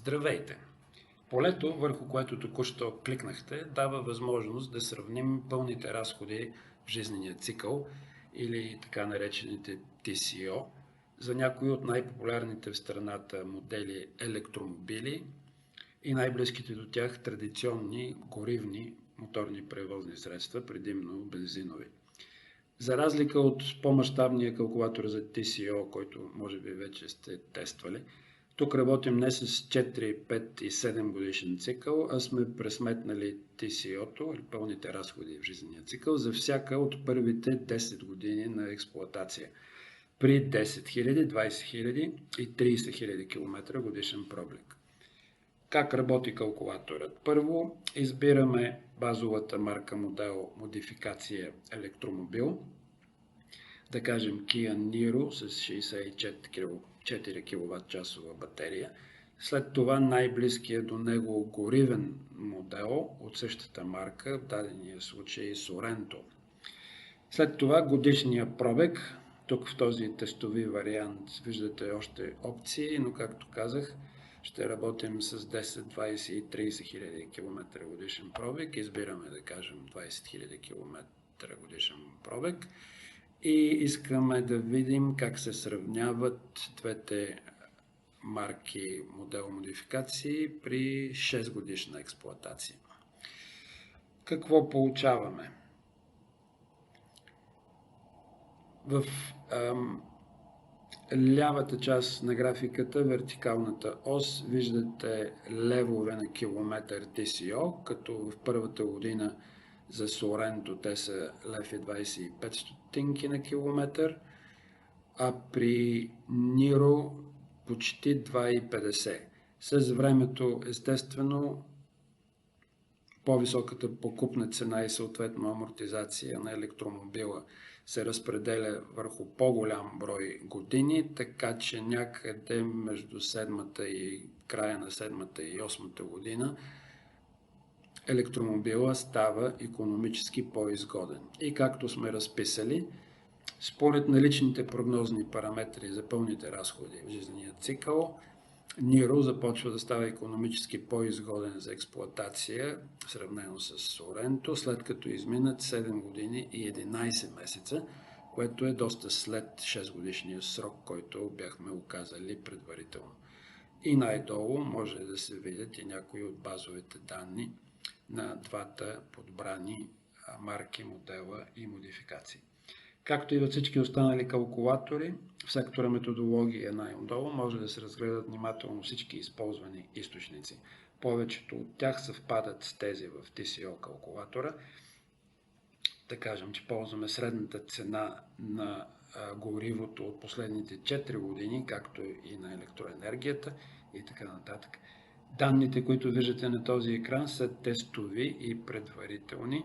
Здравейте! Полето, върху което току-що кликнахте, дава възможност да сравним пълните разходи в жизнения цикъл или така наречените TCO за някои от най-популярните в страната модели електромобили и най-близките до тях традиционни горивни моторни превозни средства, предимно бензинови. За разлика от по-мащабния калкулатор за TCO, който може би вече сте тествали, тук работим не с 4, 5 и 7 годишен цикъл, а сме пресметнали TCO-то или пълните разходи в жизнения цикъл за всяка от първите 10 години на експлоатация при 10 000, 20 000 и 30 000 км годишен пробег. Как работи калкулаторът? Първо избираме базовата марка, модел, модификация електромобил. Да кажем Kia Niro с 64 кВт батерия. След това най-близкият до него горивен модел от същата марка, в дадения случай Sorento. След това годишния пробег. Тук в този тестови вариант виждате още опции, но както казах, ще работим с 10, 20 и 30 хиляди км годишен пробег. Избираме да кажем 20 хиляди км годишен пробег. И искаме да видим как се сравняват двете марки модел модификации при 6 годишна експлоатация. Какво получаваме? В лявата част на графиката, вертикалната ос, виждате левове на километър TCO, като в първата година за Sorento те са 1,25 лв. на километър, а при Niro почти 2,50 лв. С времето, естествено, по-високата покупна цена и съответно амортизация на електромобила се разпределя върху по-голям брой години, така че някъде между седмата и края на седмата и осмата година електромобила става икономически по-изгоден. И както сме разписали, според наличните прогнозни параметри за пълните разходи в жизнения цикъл, Niro започва да става икономически по-изгоден за експлоатация, сравнено с Sorento, след като изминат 7 години и 11 месеца, което е доста след 6 годишния срок, който бяхме указали предварително. И най-долу може да се видят и някои от базовите данни на двата подбрани марки, модела и модификации. Както и във всички останали калкулатори, в сектора методология най-отдолу може да се разгледат внимателно всички използвани източници. Повечето от тях съвпадат с тези в TCO калкулатора. Да кажем, че ползваме средната цена на горивото от последните 4 години, както и на електроенергията и така нататък. Данните, които виждате на този екран, са тестови и предварителни,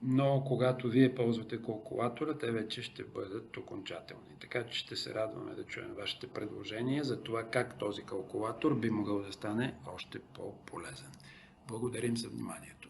но когато вие ползвате калкулатора, те вече ще бъдат окончателни. Така че ще се радваме да чуем вашите предложения за това как този калкулатор би могъл да стане още по-полезен. Благодарим за вниманието.